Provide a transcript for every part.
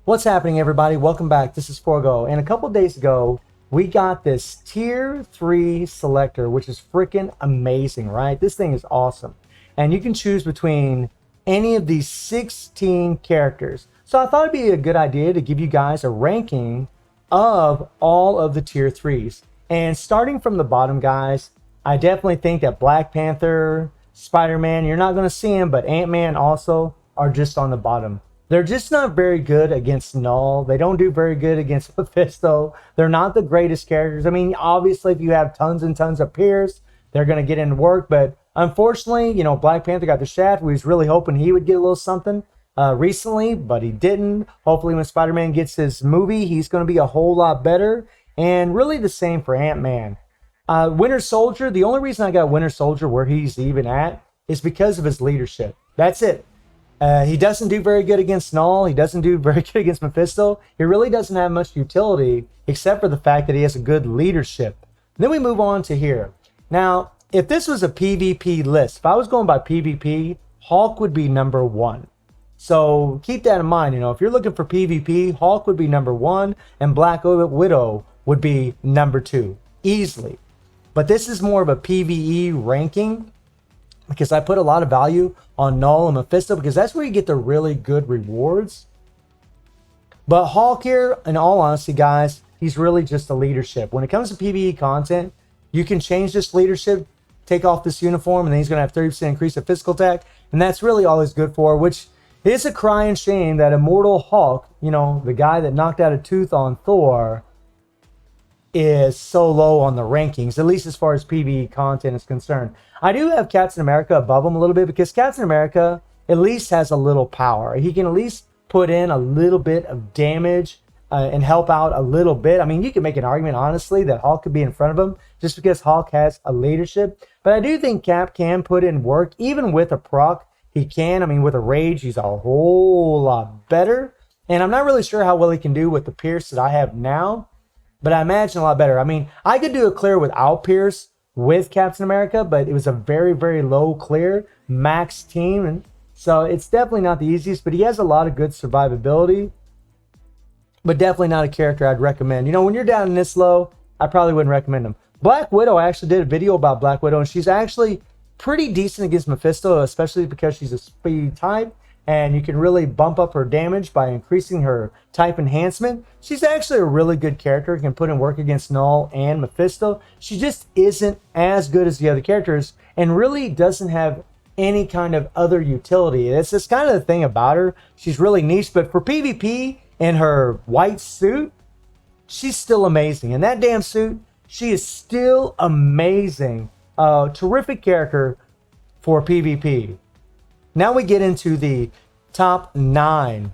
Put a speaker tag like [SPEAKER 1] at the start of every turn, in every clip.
[SPEAKER 1] What's happening, everybody? Welcome back. This is Forgo, and a couple days ago we got this tier 3 selector, which is freaking amazing, right? This thing is awesome, and you can choose between any of these 16 characters. So I thought it'd be a good idea to give you guys a ranking of all of the tier 3s, and starting from the bottom, guys, I definitely think that Black Panther, Spider-Man, you're not going to see him, but Ant-Man also are just on the bottom. They're just not very good against Null. They don't do very good against Mephisto. They're not the greatest characters. I mean, obviously, if you have tons and tons of peers, they're going to get into work. But unfortunately, Black Panther got the shaft. We was really hoping he would get a little something recently, but he didn't. Hopefully, when Spider-Man gets his movie, he's going to be a whole lot better. And really the same for Ant-Man. Winter Soldier, the only reason I got Winter Soldier where he's even at is because of his leadership. That's it. He doesn't do very good against Null. He doesn't do very good against Mephisto. He really doesn't have much utility except for the fact that he has a good leadership. Then we move on to here. Now, if this was a PvP list, if I was going by PvP, Hulk would be number 1. So keep that in mind. If you're looking for PvP, Hulk would be number 1 and Black Widow would be number 2 easily. But this is more of a PvE ranking, because I put a lot of value on Null and Mephisto because that's where you get the really good rewards. But Hulk here, in all honesty, guys, he's really just a leadership. When it comes to PvE content, you can change this leadership, take off this uniform, and then he's going to have 30% increase of physical attack. And that's really all he's good for, which is a crying shame that Immortal Hulk, the guy that knocked out a tooth on Thor, is so low on the rankings, at least as far as PvE content is concerned. I do have Captain America above him a little bit because Captain America at least has a little power. He can at least put in a little bit of damage and help out a little bit. I mean, you can make an argument, honestly, that Hulk could be in front of him just because Hulk has a leadership. But I do think Cap can put in work, even with a proc. He can. I mean, with a rage, he's a whole lot better. And I'm not really sure how well he can do with the Pierce that I have now, but I imagine a lot better. I mean, I could do a clear without Pierce with Captain America, but it was a very, very low clear max team. And so it's definitely not the easiest, but he has a lot of good survivability, but definitely not a character I'd recommend. When you're down this low, I probably wouldn't recommend him. Black Widow, I actually did a video about Black Widow, and she's actually pretty decent against Mephisto, especially because she's a speed type. And you can really bump up her damage by increasing her type enhancement. She's actually a really good character, can put in work against Null and Mephisto. She just isn't as good as the other characters and really doesn't have any kind of other utility. It's just kind of the thing about her. She's really niche, but for PvP in her white suit, she's still amazing. In that damn suit, she is still amazing. Terrific character for PvP. Now we get into the top 9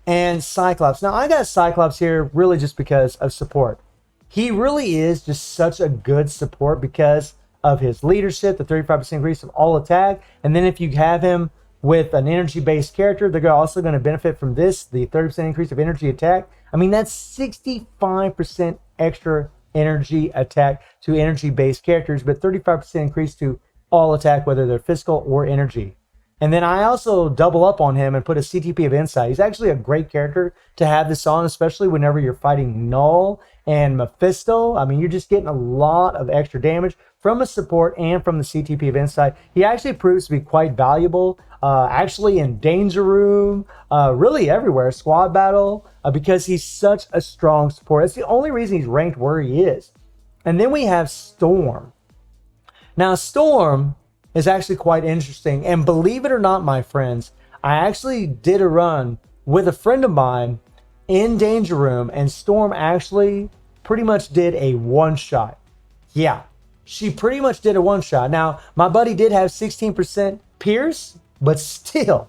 [SPEAKER 1] and Cyclops. Now I got Cyclops here really just because of support. He really is just such a good support because of his leadership, the 35% increase of all attack. And then if you have him with an energy-based character, they're also going to benefit from this, the 30% increase of energy attack. I mean, that's 65% extra energy attack to energy-based characters, but 35% increase to all attack, whether they're physical or energy. And then I also double up on him and put a CTP of Insight. He's actually a great character to have this on, especially whenever you're fighting Null and Mephisto. I mean, you're just getting a lot of extra damage from a support and from the CTP of Insight. He actually proves to be quite valuable, actually in Danger Room, really everywhere, squad battle, because he's such a strong support. That's the only reason he's ranked where he is. And then we have Storm. Now, Storm is actually quite interesting. And believe it or not, my friends, I actually did a run with a friend of mine in Danger Room, and Storm actually pretty much did a one-shot. Yeah, she pretty much did a one-shot. Now, my buddy did have 16% Pierce, but still,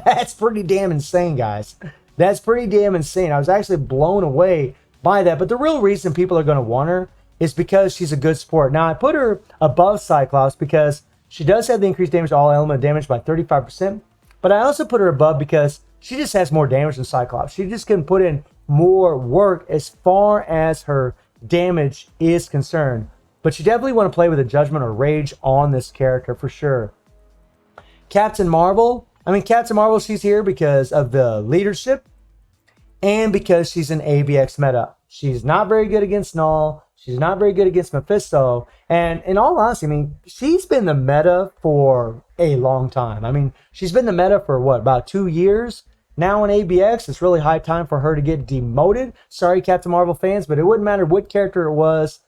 [SPEAKER 1] that's pretty damn insane, guys. That's pretty damn insane. I was actually blown away by that. But the real reason people are going to want her is because she's a good support. Now, I put her above Cyclops because she does have the increased damage to all element damage by 35%, but I also put her above because she just has more damage than Cyclops. She just can put in more work as far as her damage is concerned. But you definitely want to play with a Judgment or Rage on this character for sure. Captain Marvel, she's here because of the leadership. and because she's an ABX meta. She's not very good against Null. She's not very good against Mephisto. And in all honesty, I mean, she's been the meta for a long time. I mean, she's been the meta for what, about 2 years? Now in ABX, it's really high time for her to get demoted. Sorry, Captain Marvel fans, but it wouldn't matter what character it was.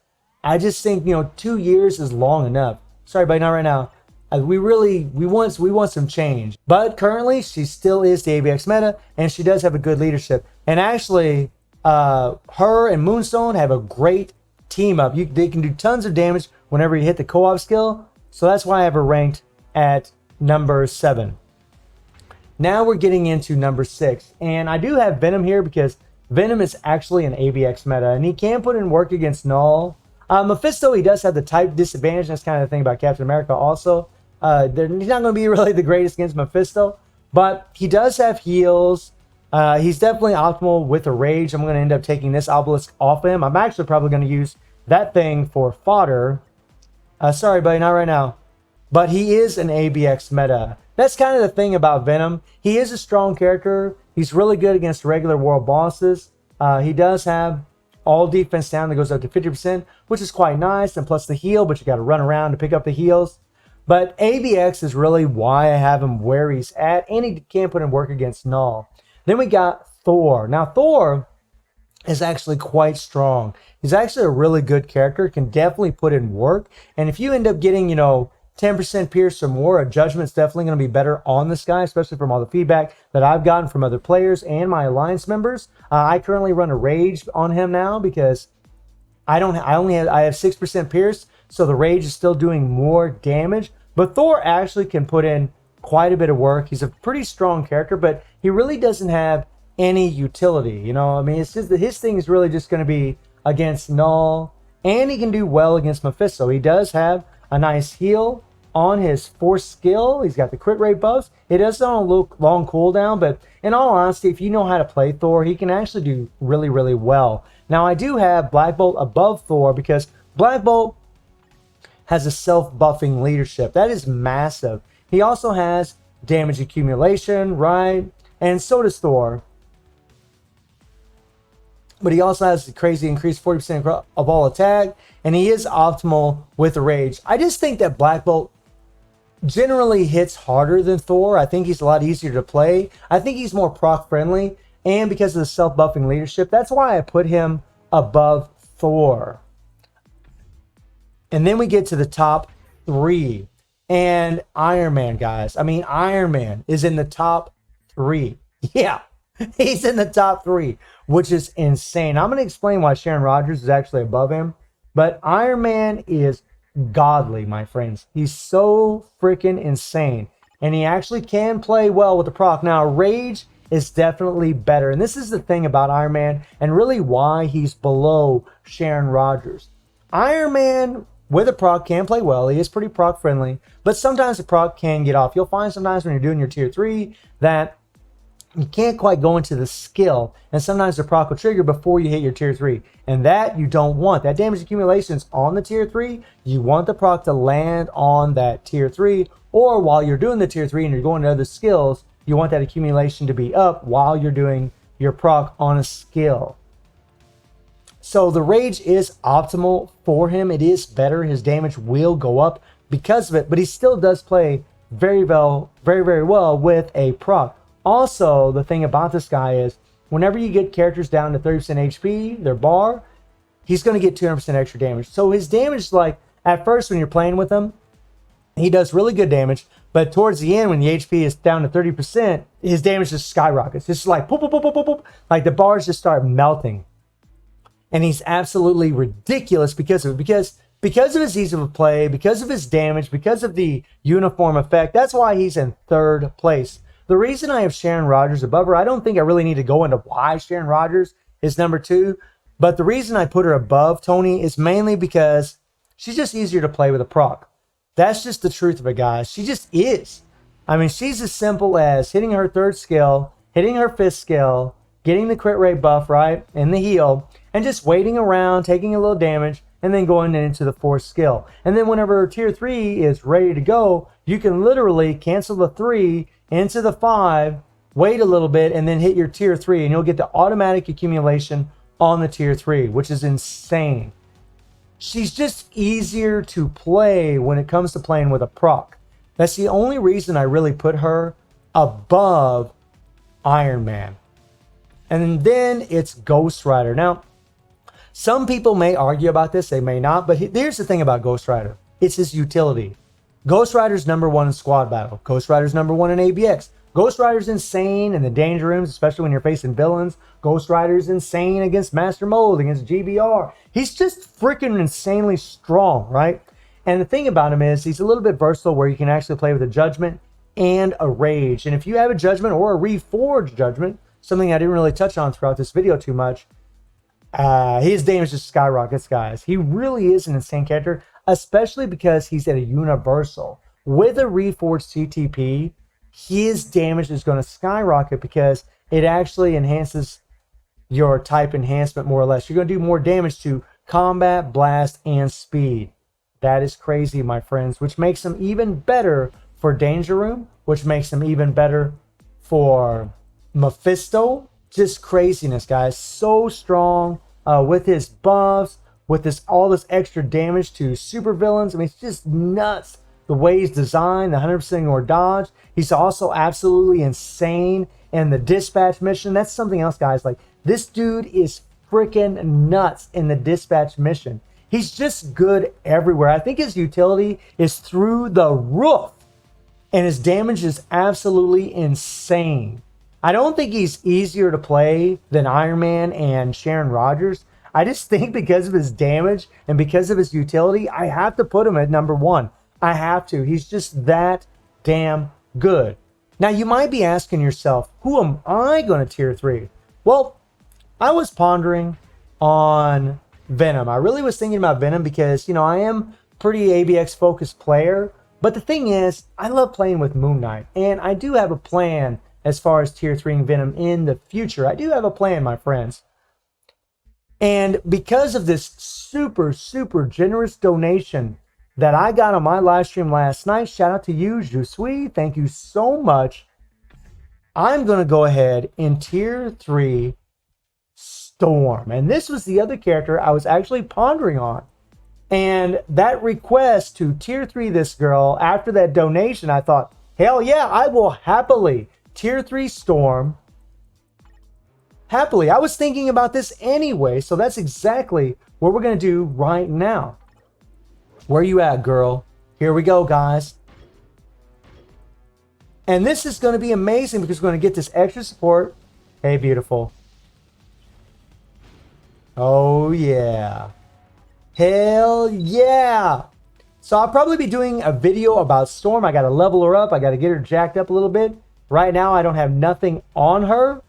[SPEAKER 1] I just think, 2 years is long enough. Sorry, but not right now. We want some change. But currently, she still is the ABX meta, and she does have a good leadership. And actually, her and Moonstone have a great team up. They can do tons of damage whenever you hit the co-op skill. So that's why I have her ranked at number 7. Now we're getting into number 6. And I do have Venom here because Venom is actually an ABX meta, and he can put in work against Null. Mephisto, he does have the type disadvantage. That's kind of the thing about Captain America also. He's not going to be really the greatest against Mephisto, but he does have heals. He's definitely optimal with a rage. I'm going to end up taking this obelisk off him. I'm actually probably going to use that thing for fodder. Sorry, buddy, not right now. But he is an ABX meta. That's kind of the thing about Venom. He is a strong character. He's really good against regular world bosses. He does have all defense down that goes up to 50%, which is quite nice. And plus the heal, but you got to run around to pick up the heals. But ABX is really why I have him where he's at, and he can put in work against Null. Then we got Thor. Now, Thor is actually quite strong. He's actually a really good character, can definitely put in work. And if you end up getting, 10% pierce or more, a judgment's definitely going to be better on this guy, especially from all the feedback that I've gotten from other players and my alliance members. I currently run a rage on him now because I have 6% pierce, so the rage is still doing more damage. But Thor actually can put in quite a bit of work. He's a pretty strong character, but he really doesn't have any utility. I mean, it's just that his thing is really just going to be against Null, and he can do well against Mephisto. He does have a nice heal on his 4th skill. He's got the crit rate buffs. It does on a long cooldown, but in all honesty, if you know how to play Thor, he can actually do really, really well. Now, I do have Black Bolt above Thor because Black Bolt has a self-buffing leadership. That is massive. He also has damage accumulation, right? And so does Thor. But he also has a crazy increased 40% of all attack, and he is optimal with the rage. I just think that Black Bolt generally hits harder than Thor. I think he's a lot easier to play. I think he's more proc friendly, and because of the self-buffing leadership, that's why I put him above Thor. And then we get to the top 3. And Iron Man, guys. I mean, Iron Man is in the top 3. Yeah, he's in the top 3, which is insane. I'm going to explain why Sharon Rogers is actually above him. But Iron Man is godly, my friends. He's so freaking insane. And he actually can play well with the proc. Now, Rage is definitely better. And this is the thing about Iron Man and really why he's below Sharon Rogers. Iron Man with a proc can play well. He is pretty proc friendly, but sometimes the proc can get off. You'll find sometimes when you're doing your tier 3 that you can't quite go into the skill, and sometimes the proc will trigger before you hit your tier 3, and that you don't want. That damage accumulation is on the tier 3. You want the proc to land on that tier 3, or while you're doing the tier 3 and you're going to other skills, you want that accumulation to be up while you're doing your proc on a skill. So the rage is optimal for him. It is better. His damage will go up because of it, but he still does play very well with a proc. Also, the thing about this guy is whenever you get characters down to 30% HP, their bar, he's going to get 200% extra damage. So his damage, like at first when you're playing with him, he does really good damage, but towards the end when the HP is down to 30%, his damage just skyrockets. It's just like poop, poop, poop, poop, poop, poop. Like the bars just start melting. And he's absolutely ridiculous because of it. Because of his ease of play, because of his damage, because of the uniform effect. That's why he's in 3rd place. The reason I have Sharon Rogers above her, I don't think I really need to go into why Sharon Rogers is number 2. But the reason I put her above Tony is mainly because she's just easier to play with a proc. That's just the truth of it, guys. She just is. I mean, she's as simple as hitting her 3rd skill, hitting her 5th skill, getting the crit rate buff, right, and the heal, and just waiting around, taking a little damage, and then going into the 4th skill. And then whenever tier 3 is ready to go, you can literally cancel the 3 into the 5 wait a little bit, and then hit your tier 3, and you'll get the automatic accumulation on the tier 3, which is insane. She's just easier to play when it comes to playing with a proc. That's the only reason I really put her above Iron Man. And then it's Ghost Rider. Now, some people may argue about this, they may not, but here's the thing about Ghost Rider. It's his utility. Ghost Rider's #1 in squad battle. Ghost Rider's #1 in ABX. Ghost Rider's insane in the danger rooms, especially when you're facing villains. Ghost Rider's insane against Master Mold, against GBR. He's just freaking insanely strong, right? And the thing about him is he's a little bit versatile where you can actually play with a Judgment and a Rage. And if you have a Judgment or a Reforged Judgment, something I didn't really touch on throughout this video too much, his damage just skyrockets, guys. He really is an insane character, especially because he's at a universal. With a Reforged CTP, his damage is going to skyrocket because it actually enhances your type enhancement more or less. You're going to do more damage to combat, blast, and speed. That is crazy, my friends, which makes him even better for Danger Room, which makes him even better for Mephisto. Just craziness, guys. So strong with his buffs, with all this extra damage to supervillains. I mean, it's just nuts the way he's designed, the 100% or dodge. He's also absolutely insane in the dispatch mission. That's something else, guys. Like, this dude is freaking nuts in the dispatch mission. He's just good everywhere. I think his utility is through the roof, and his damage is absolutely insane. I don't think he's easier to play than Iron Man and Sharon Rogers. I just think because of his damage and because of his utility, I have to put him at #1. I have to. He's just that damn good. Now, you might be asking yourself, who am I going to tier 3? Well, I was pondering on Venom. I really was thinking about Venom because, you know, I am pretty ABX focused player. But the thing is, I love playing with Moon Knight. And I do have a plan as far as tier 3ing Venom in the future. I do have a plan, my friends. And because of this super, super generous donation that I got on my live stream last night, shout out to you, Jusui. Thank you so much. I'm going to go ahead and tier 3 Storm. And this was the other character I was actually pondering on. And that request to tier 3 this girl, after that donation, I thought, hell yeah, I will happily tier 3 Storm. Happily. I was thinking about this anyway, so that's exactly what we're going to do right now. Where you at, girl? Here we go, guys. And this is going to be amazing because we're going to get this extra support. Hey, beautiful. Oh, yeah. Hell yeah. So I'll probably be doing a video about Storm. I got to level her up. I got to get her jacked up a little bit. Right now, I don't have nothing on her.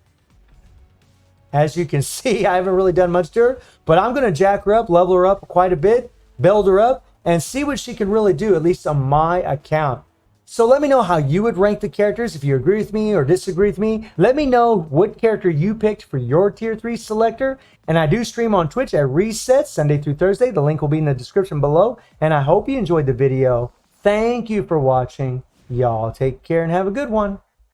[SPEAKER 1] As you can see, I haven't really done much to her. But I'm going to jack her up, level her up quite a bit, build her up, and see what she can really do, at least on my account. So let me know how you would rank the characters, if you agree with me or disagree with me. Let me know what character you picked for your tier 3 selector. And I do stream on Twitch at Reset, Sunday through Thursday. The link will be in the description below. And I hope you enjoyed the video. Thank you for watching. Y'all take care and have a good one.